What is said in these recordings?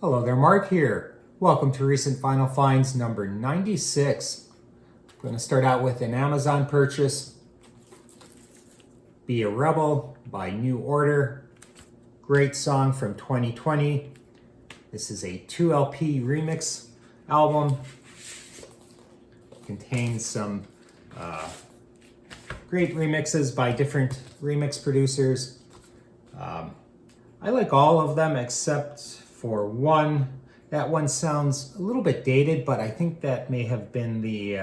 Hello there, Mark here. Welcome to Recent Final Finds number 96. I'm going to start out with an Amazon purchase. Be a Rebel by New Order. Great song from 2020. This is a 2 LP remix album. Contains some great remixes by different remix producers. I like all of them except for one. That one sounds a little bit dated, but I think that may have been the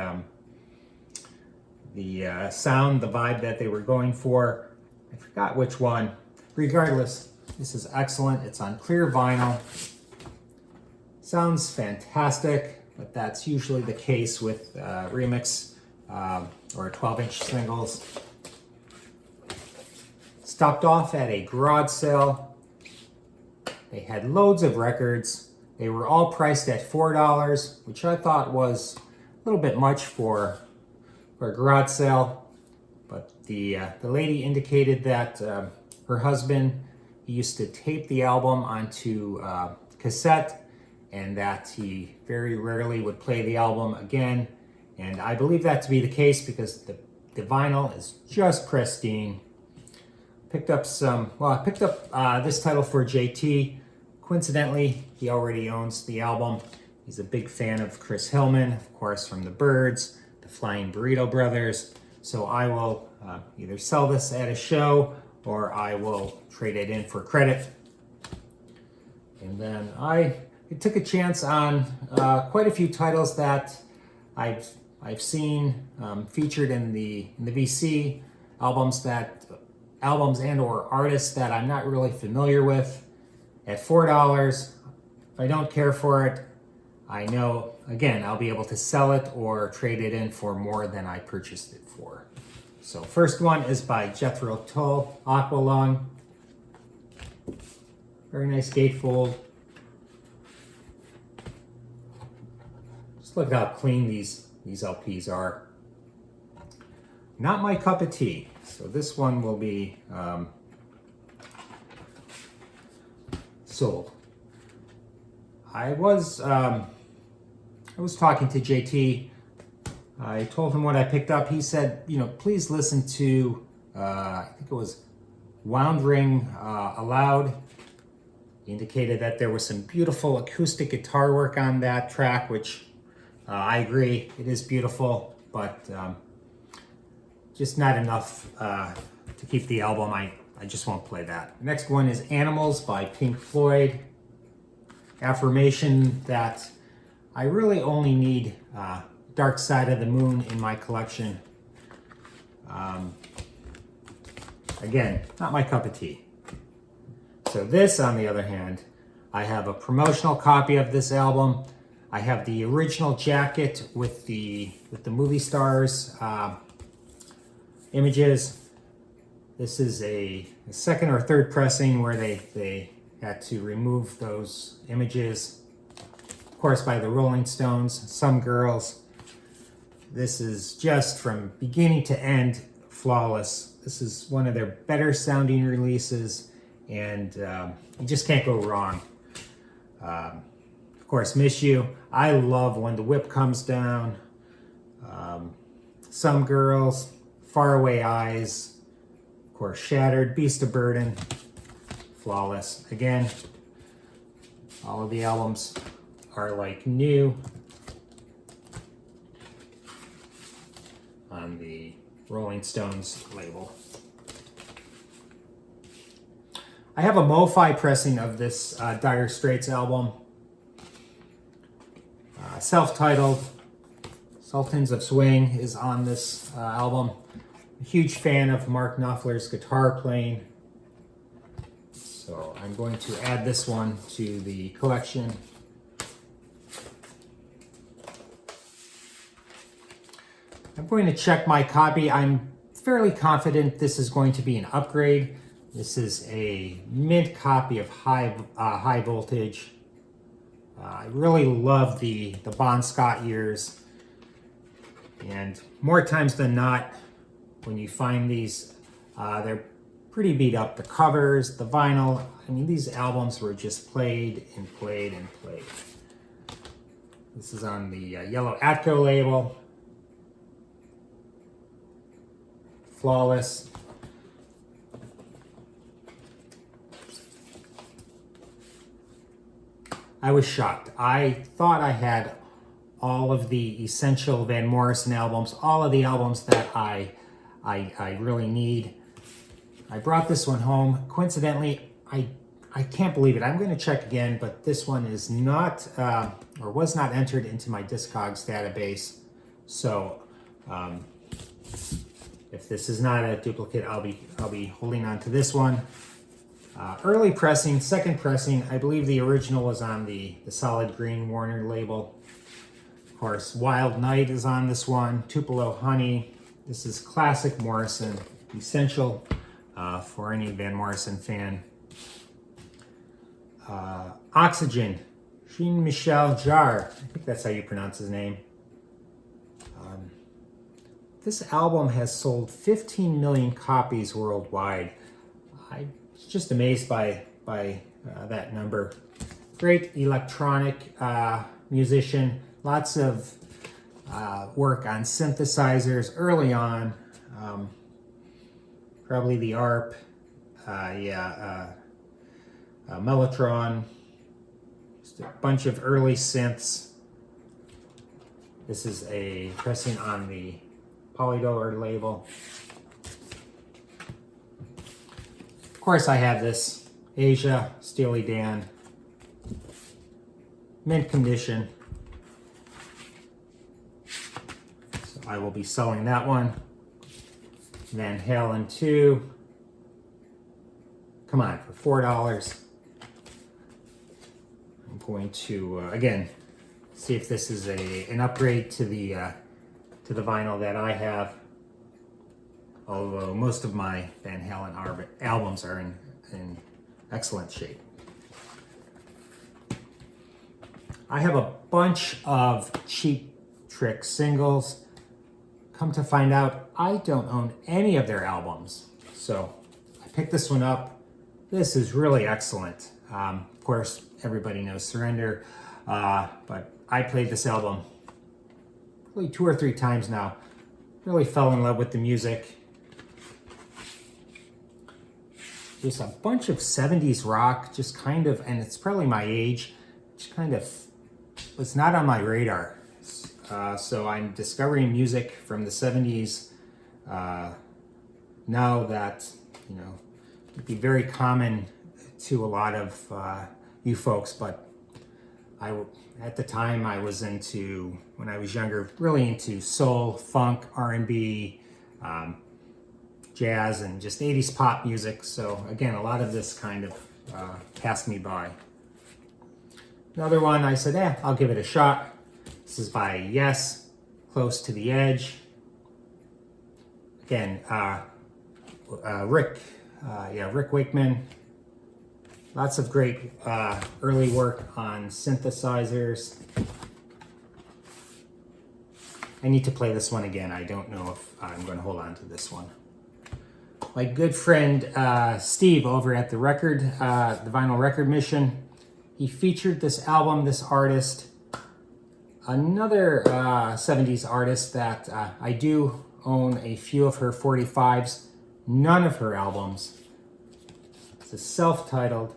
sound, the vibe that they were going for. I forgot which one. Regardless, this is excellent. It's on clear vinyl. Sounds fantastic, but that's usually the case with remix or 12-inch singles. Stopped off at a garage sale. They had loads of records. They were all priced at $4, which I thought was a little bit much for a garage sale. But the lady indicated that her husband, he used to tape the album onto cassette, and that he very rarely would play the album again. And I believe that to be the case because the vinyl is just pristine. I picked up this title for JT. Coincidentally, he already owns the album. He's a big fan of Chris Hillman, of course, from the Byrds, the Flying Burrito Brothers. So I will either sell this at a show or I will trade it in for credit. And then I took a chance on quite a few titles that I've seen featured in the VC albums and or artists that I'm not really familiar with. At $4, if I don't care for it, I know, again, I'll be able to sell it or trade it in for more than I purchased it for. So first one is by Jethro Tull, Aqualung. Very nice gatefold. Just look at how clean these LPs are. Not my cup of tea. So this one will be sold. I was talking to JT. I told him what I picked up. He said, please listen to, I think it was Wound Ring Aloud. He indicated that there was some beautiful acoustic guitar work on that track, which I agree, it is beautiful, but just not enough to keep the album. I just won't play that. Next one is Animals by Pink Floyd. Affirmation that I really only need Dark Side of the Moon in my collection. Again, not my cup of tea. So this, on the other hand, I have a promotional copy of this album. I have the original jacket with the movie stars images. This is a second or third pressing where they had to remove those images, of course, by the Rolling Stones, Some Girls. This is just from beginning to end flawless. This is one of their better sounding releases, and you just can't go wrong. Of course, Miss You. I love When the Whip Comes Down. Some Girls, Faraway Eyes. Of course, Shattered, Beast of Burden, flawless. Again, all of the albums are like new on the Rolling Stones label. I have a MoFi pressing of this Dire Straits album. Self-titled, Sultans of Swing is on this album. A huge fan of Mark Knopfler's guitar playing. So I'm going to add this one to the collection. I'm going to check my copy. I'm fairly confident this is going to be an upgrade. This is a mint copy of High Voltage. I really love the Bon Scott years. And more times than not, when you find these, they're pretty beat up. The covers, the vinyl, I mean, these albums were just played and played and played. This is on the yellow Atco label. Flawless. I was shocked. I thought I had all of the essential Van Morrison albums, all of the albums that I really need. I brought this one home. Coincidentally, I can't believe it. I'm going to check again, but this one is not, or was not entered into my Discogs database. So if this is not a duplicate, I'll be holding on to this one. Early pressing, second pressing, I believe the original was on the solid green Warner label. Of course, Wild Night is on this one, Tupelo Honey. This is classic Morrison, essential for any Van Morrison fan. Oxygen, Jean-Michel Jarre, I think that's how you pronounce his name. This album has sold 15 million copies worldwide. I'm just amazed by that number. Great electronic musician, lots of work on synthesizers early on. Probably the ARP, Mellotron, just a bunch of early synths. This is a pressing on the Polydor label. Of course, I have this Asia Steely Dan, mint condition. So I will be selling that one. Van Halen 2. Come on, for $4. I'm going to again see if this is an upgrade to the vinyl that I have. Although most of my Van Halen albums are in excellent shape. I have a bunch of Cheap Trick singles. Come to find out, I don't own any of their albums. So I picked this one up. This is really excellent. Of course, everybody knows Surrender, but I played this album probably 2 or 3 times now. Really fell in love with the music. Just a bunch of 70s rock, just kind of, and it's probably my age, just kind of was not on my radar. So I'm discovering music from the 70s now that, you know, it'd be very common to a lot of you folks, but at the time I was into, when I was younger, really into soul, funk, R&B, jazz, and just 80s pop music. So again, a lot of this kind of passed me by. Another one, I said, I'll give it a shot. This is by Yes, Close to the Edge. Again, Rick Wakeman. Lots of great early work on synthesizers. I need to play this one again. I don't know if I'm going to hold on to this one. My good friend Steve over at the Vinyl Record Mission, he featured this album, this artist, another 70s artist that I do own a few of her 45s, none of her albums. It's a self-titled.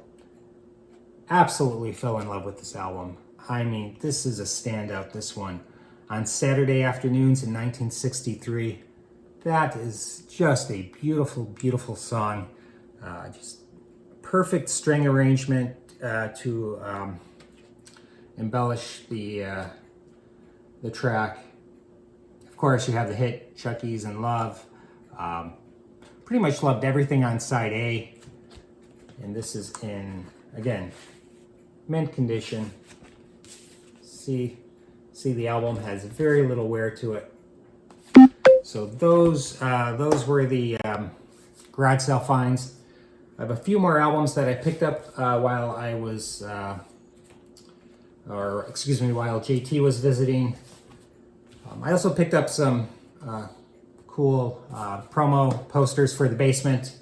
Absolutely fell in love with this album. I mean, this is a standout, this one. On Saturday Afternoons in 1963. That is just a beautiful, beautiful song. Just perfect string arrangement to embellish the track. Of course, you have the hit Chucky's in Love. Pretty much loved everything on side A. And this is in, again, mint condition. See the album has very little wear to it. So those were the garage sale finds. I have a few more albums that I picked up while I was, while JT was visiting. I also picked up some cool promo posters for the basement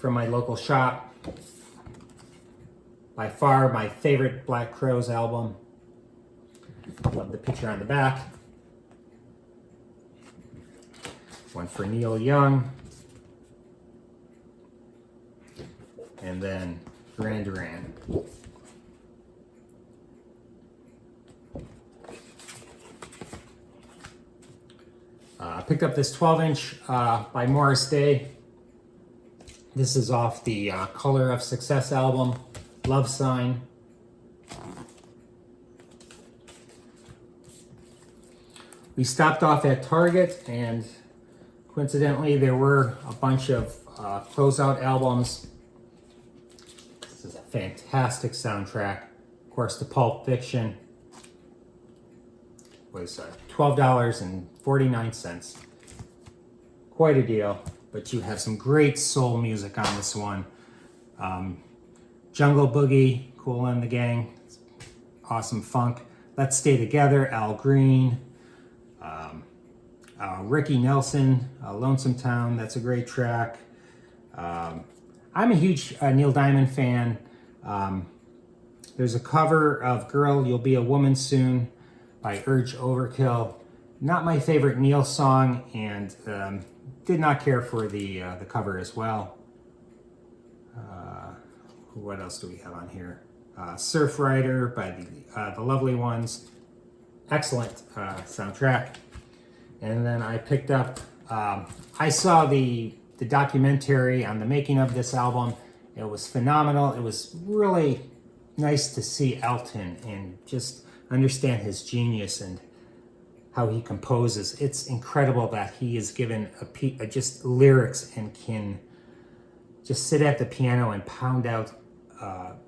from my local shop. By far my favorite Black Crowes album. Love the picture on the back. One for Neil Young. And then Duran Duran. I picked up this 12-inch by Morris Day. This is off the Color of Success album, Love Sign. We stopped off at Target, and coincidentally there were a bunch of closeout albums. This is a fantastic soundtrack. Of course, the Pulp Fiction was $12.49. Quite a deal, but you have some great soul music on this one. Jungle Boogie, Kool and the Gang, awesome funk. Let's Stay Together, Al Green. Ricky Nelson, Lonesome Town, that's a great track. I'm a huge Neil Diamond fan. There's a cover of Girl, You'll Be a Woman Soon by Urge Overkill. Not my favorite Neil song, and did not care for the cover as well. What else do we have on here? Surf Rider by the Lovely Ones. Excellent soundtrack. And then I picked up, I saw the documentary on the making of this album. It was phenomenal. It was really nice to see Elton and just understand his genius and how he composes. It's incredible that he is given just lyrics and can just sit at the piano and pound out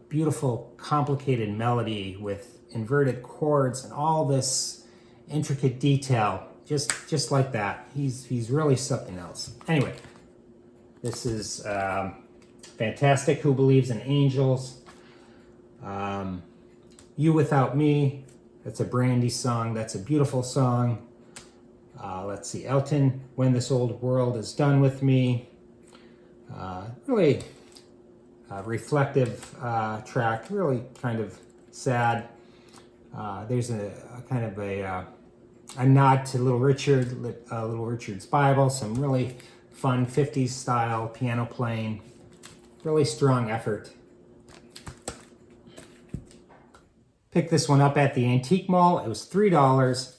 beautiful, complicated melody with inverted chords and all this intricate detail. Just like that. He's really something else. Anyway, this is fantastic. Who Believes in Angels? You Without Me. That's a Brandy song. That's a beautiful song. Let's see. Elton, When This Old World Is Done With Me. Really reflective track. Really kind of sad. There's a kind of a nod to Little Richard's Bible, some really fun 50s style piano playing, really strong effort. Picked this one up at the Antique Mall. It was $3,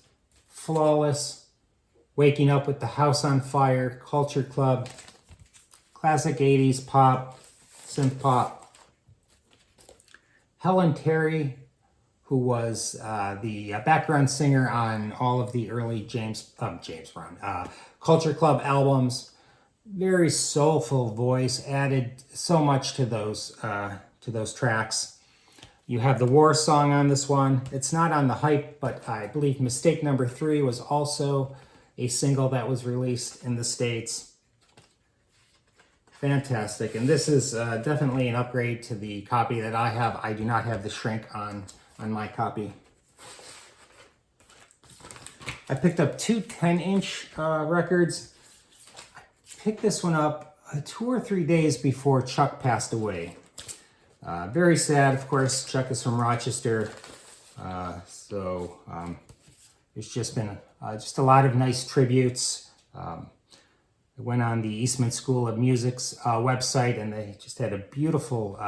flawless, Waking Up with the House on Fire, Culture Club, classic 80s pop, synth pop. Helen Terry, who was the background singer on all of the early Culture Club albums. Very soulful voice, added so much to those tracks. You have the War song on this one. It's not on the Hype, but I believe Mistake Number 3 was also a single that was released in the States. Fantastic, and this is definitely an upgrade to the copy that I have. I do not have the shrink on my copy. I picked up two 10-inch records. I picked this one up 2 or 3 days before Chuck passed away. Very sad, of course. Chuck is from Rochester, so there's just been just a lot of nice tributes. I went on the Eastman School of Music's website, and they just had a beautiful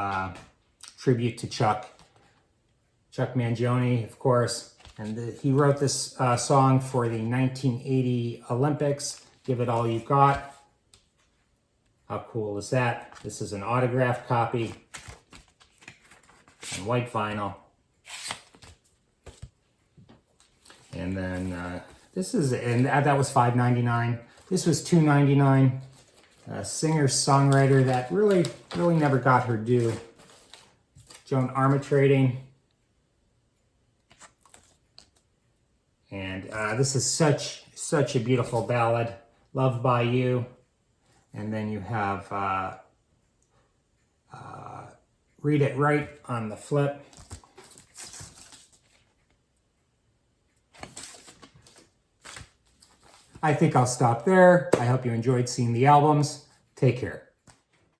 tribute to Chuck. Chuck Mangione, of course, and he wrote this song for the 1980 Olympics, Give It All You Got. How cool is that? This is an autographed copy on white vinyl. And then that was $5.99. This was $2.99. A singer-songwriter that really never got her due. Joan Armatrading. And this is such a beautiful ballad, Loved by You. And then you have Read It Right on the flip. I think I'll stop there. I hope you enjoyed seeing the albums. Take care.